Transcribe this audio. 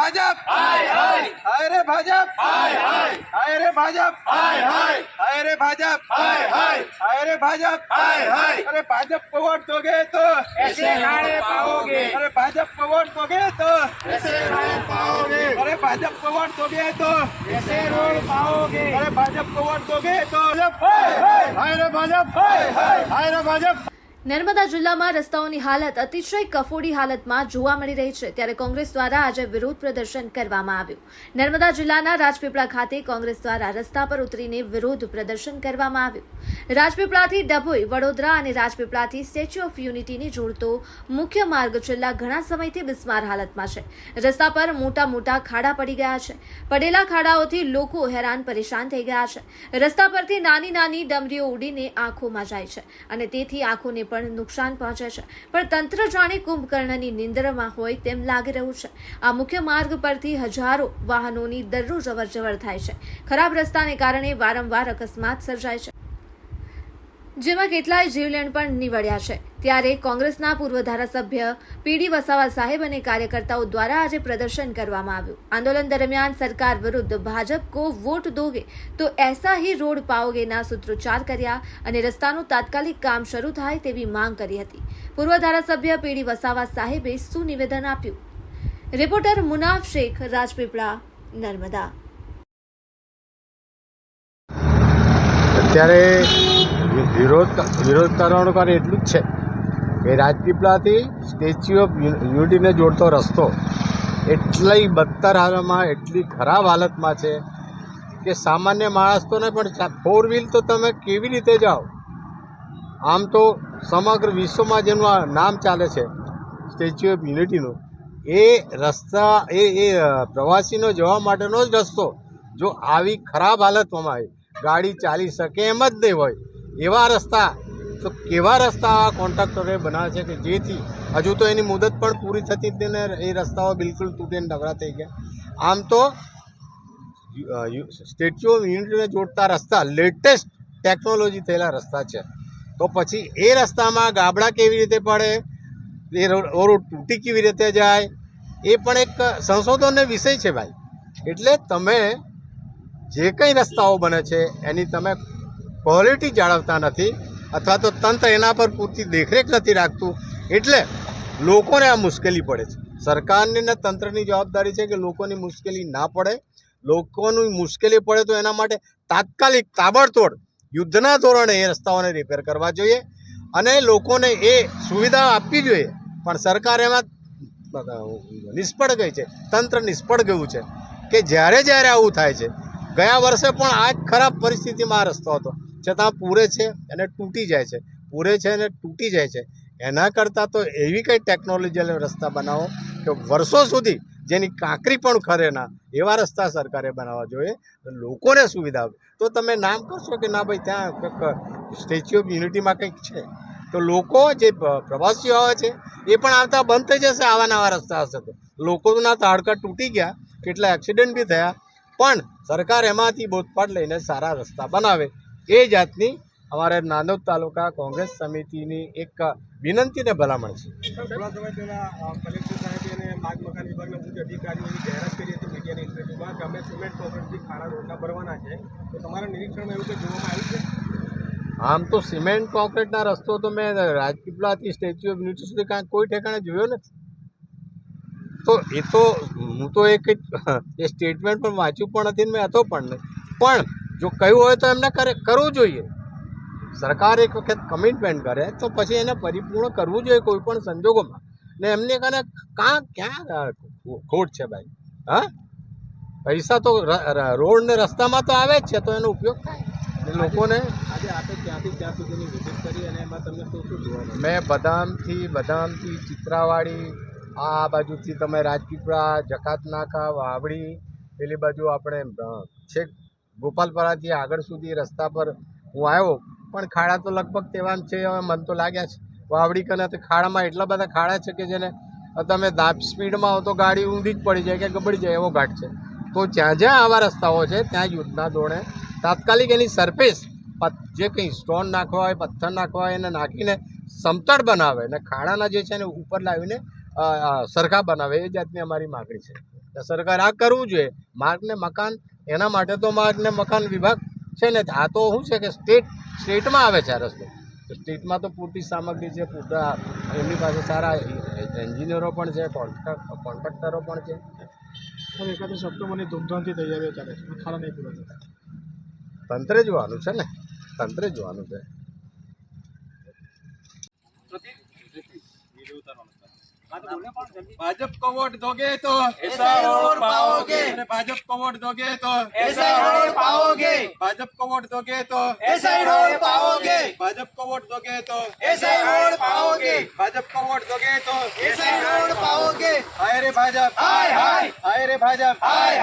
ભાજપ હાય રે ભાજપ હાય રે ભાજપ હાય રે ભાજપ હાય રે ભાજપ अरे भाजप को वोट दोगे तो ऐसे खाने पाओगे, अरे भाजप को वोट दोगे तो ऐसे खाने पाओगे, अरे भाजप को वोट दोगे तो ऐसे रोड पाओगे। अरे भाजप को वोट दोगे तो हाय रे भाजप, हाय रे भाजप। નર્મદા જિલ્લામાં રસ્તાઓની હાલત અતિશય કફોડી હાલતમાં જોવા મળી રહી છે ત્યારે કોંગ્રેસ દ્વારા આજે વિરોધ પ્રદર્શન કરવામાં આવ્યું। નર્મદા જિલ્લાના રાજપીપળા ખાતે કોંગ્રેસ દ્વારા રસ્તા પર ઉતરીને વિરોધ પ્રદર્શન કરવામાં આવ્યું। રાજપીપળાથી ડભોઈ, વડોદરા અને રાજપીપળાથી સ્ટેચ્યુ ઓફ યુનિટીને જોડતો મુખ્ય માર્ગ છેલ્લા ઘણા સમયથી બિસ્માર હાલતમાં છે। રસ્તા પર મોટા મોટા ખાડા પડી ગયા છે। પડેલા ખાડાઓથી લોકો હેરાન પરેશાન થઈ ગયા છે। રસ્તા પરથી નાની નાની ડમરીઓ ઉડીને આંખોમાં જાય છે અને તેથી આંખોને પણ નુકસાન પહોંચે છે, પણ તંત્ર જાણે કુંભકર્ણની નિંદ્રામાં હોય તેમ લાગી રહ્યું છે। આ મુખ્ય માર્ગ પરથી હજારો વાહનોની દરરોજ અવરજવર થાય છે। ખરાબ રસ્તાને કારણે વારંવાર અકસ્માત સર્જાય છે, જેમાં કેટલાય જીવલેણ પણ નીવડ્યા છે। ત્યારે કોંગ્રેસના પૂર્વ ધારાસભ્ય પીડી વસાવા સાહેબ અને કાર્યકર્તાઓ દ્વારા આજે પ્રદર્શન કરવામાં આવ્યું। આંદોલન દરમિયાન સરકાર વિરુદ્ધ ભાજપ કો વોટ દોગે તો ऐसा ही रोड पाओगे ના સૂત્રોચ્ચાર કર્યા અને રસ્તાનું તાત્કાલિક કામ શરૂ થાય તેવી માંગ કરી હતી। પૂર્વ ધારાસભ્ય પીડી વસાવા સાહેબે શું નિવેદન આપ્યું? રિપોર્ટર મુનાફ શેખ, રાજપીપળા, નર્મદા। અત્યારે વિરોધ કરવાનું કારણ એટલું જ છે કે રાજપીપળાથી સ્ટેચ્યુ ઓફ યુનિટીને જોડતો રસ્તો એટલી બદતર હાલતમાં, એટલી ખરાબ હાલતમાં છે કે સામાન્ય માણસ તો નહીં, પણ 4 વ્હીલ તો તમે કેવી રીતે જાઓ? આમ તો સમગ્ર વિશ્વમાં જેનું નામ ચાલે છે સ્ટેચ્યુ ઓફ યુનિટીનું, એ રસ્તા એ પ્રવાસીનો જવા માટેનો જ રસ્તો જો આવી ખરાબ હાલતમાં હોય, ગાડી ચાલી શકે એમ જ નહીં હોય એવા રસ્તા, તો કેવા રસ્તા કોન્ટ્રાક્ટરે બનાવે છે કે જેથી હજુ તો એની મુદત પણ પૂરી થતી જ ને એ રસ્તાઓ બિલકુલ તૂટીને નબળા થઈ ગયા। આમ તો સ્ટેચ્યુ ઓફ યુનિટીને જોડતા રસ્તા લેટેસ્ટ ટેકનોલોજી થયેલા રસ્તા છે, તો પછી એ રસ્તામાં ગાબડા કેવી રીતે પડે, એ રોડ તૂટી કેવી રીતે જાય, એ પણ એક સંશોધનનો વિષય છે ભાઈ। એટલે તમે જે કંઈ રસ્તાઓ બને છે એની તમે ક્વોલિટી જાળવતા નથી, અથવા તો તંત્ર એના પર પૂરતી દેખરેખ નથી રાખતું, એટલે લોકોને આ મુશ્કેલી પડે છે। સરકારની ને તંત્રની જવાબદારી છે કે લોકોની મુશ્કેલી ના પડે। લોકોની મુશ્કેલી પડે તો એના માટે તાત્કાલિક તાબડતોડ યુદ્ધના ધોરણે એ રસ્તાઓને રિપેર કરવા જોઈએ અને લોકોને એ સુવિધા આપવી જોઈએ, પણ સરકાર એમાં નિષ્ફળ ગઈ છે, તંત્ર નિષ્ફળ ગયું છે કે જ્યારે આવું થાય છે। ગયા વર્ષે પણ આ જ ખરાબ પરિસ્થિતિમાં આ રસ્તો હતો, છતાં પૂરે છે અને તૂટી જાય છે, પૂરે છે અને તૂટી જાય છે। એના કરતાં તો એવી કંઈ ટેકનોલોજી રસ્તા બનાવો કે વર્ષો સુધી જેની કાંકરી પણ ખરે ના એવા રસ્તા સરકારે બનાવવા જોઈએ, લોકોને સુવિધા આવે। તો તમે નામ કરશો કે ના ભાઈ ત્યાં કંઈક સ્ટેચ્યુ ઓફ યુનિટીમાં કંઈક છે, તો લોકો જે પ્રવાસીઓ આવે છે એ પણ આવતા બંધ થઈ જશે। આવા નવા રસ્તા હશે તો લોકોના હાડકાં તૂટી ગયા, કેટલા એક્સિડન્ટ બી થયા, પણ સરકાર એમાંથી બોધપાઠ લઈને સારા રસ્તા બનાવે, એ જાતની અમારે નાંદોદ તાલુકા કોંગ્રેસ સમિતિની એક વિનંતી ને ભલામણ છે। થોડા સમય પહેલા કલેક્ટર સાહેબ અને માર્ગ મકાન વિભાગના ઉચ્ચ અધિકારીઓની જાહેરાત કરી હતી મીડિયાની ઇન્ટરવ્યુમાં કે અમે સિમેન્ટ કોન્ક્રીટથી ખાડા રોડના ભરવાના છે, તો તમારા નિરીક્ષણમાં એવું કંઈ જોવામાં આવ્યું છે? આમ તો સિમેન્ટ કોન્ક્રીટના રસ્તો તો મેં રાજપીપળાથી સ્ટેચ્યુ ઓફ યુનિટી સુધી કાંઈ કોઈ ઠેકાણે જોયો નથી, તો એ તો હું તો એ સ્ટેટમેન્ટ પણ વાંચ્યું પણ નથી ને મેં હતો પણ નહીં, પણ જો કહ્યું હોય તો એમને કરવું જોઈએ। સરકાર એક વખત કમિટમેન્ટ કરે તો પછી એને પરિપૂર્ણ કરવું જોઈએ કોઈ પણ સંજોગોમાં, ને એમને કને ક્યાં ખોટ છે ભાઈ? હા, પૈસા તો રોડ ને રસ્તામાં તો આવે જ છે, તો એનો ઉપયોગ થાય લોકોને। આજે આપણે ક્યાંથી ક્યાં સુધીની વિઝિટ કરી અને એમાં તમને શું જોવા મળ્યું? મેં બદામથી ચિત્રાવાડી, આ બાજુથી તમે રાજપીપળા, જકાતનાકા, વાવડી, પેલી બાજુ આપણે છેક ગોપાલપરાથી આગળ સુધી રસ્તા પર હું આવ્યો, પણ ખાડા તો લગભગ તેવા છે, હવે મન તો લાગ્યા છે વાવડી કને તો ખાડામાં એટલા બધા ખાડા છે કે જેને તમે સ્પીડમાં આવો તો ગાડી ઊંધી જ પડી જાય કે ગબડી જાય એવો ઘાટ છે। તો જ્યાં આવા રસ્તાઓ છે ત્યાં યુદ્ધના ધોરણે તાત્કાલિક એની સરફેસ જે કંઈ સ્ટોન નાખવા હોય, પથ્થર નાખવા હોય એને નાખીને સમતળ બનાવે અને ખાડાના જે છે એને ઉપર લાવીને સરખા બનાવે એ જાતની અમારી માગણી છે. તો સરકાર આ કરવું જોઈએ. માર્ગ ને મકાન એના માટે તો માર્ગ ને મકાન વિભાગ છે ને, આ તો શું છે કે સ્ટેટમાં આવે છે આ રસ્તો. તો સ્ટેટમાં તો પૂરતી સામગ્રી છે, પૂરતા એમની પાસે સારા એન્જિનિયરો પણ છે, કોન્ટ્રાક્ટરો પણ છે. હવે એકાદ સપ્ટેમ્બરની ધૂમધામથી તૈયારીઓ ચાલે છે, ખાડા નહીં પૂરા થતા. તંત્રે જોવાનું છે ને, તંત્રે જોવાનું છે. भाजप को वोट दोगे तो ऐसा रोड पाओगे, भाजप को वोट दोगे तो ऐसा रोड पाओगे, भाजप को वोट दोगे तो ऐसा रोड पाओगे, भाजप को वोट दोगे तो ऐसा रोड पाओगे, भाजप को वोट दोगे तो ऐसा रोड पाओगे. हाय रे भाजप, हाय हाय, हाय रे भाजप, हाय.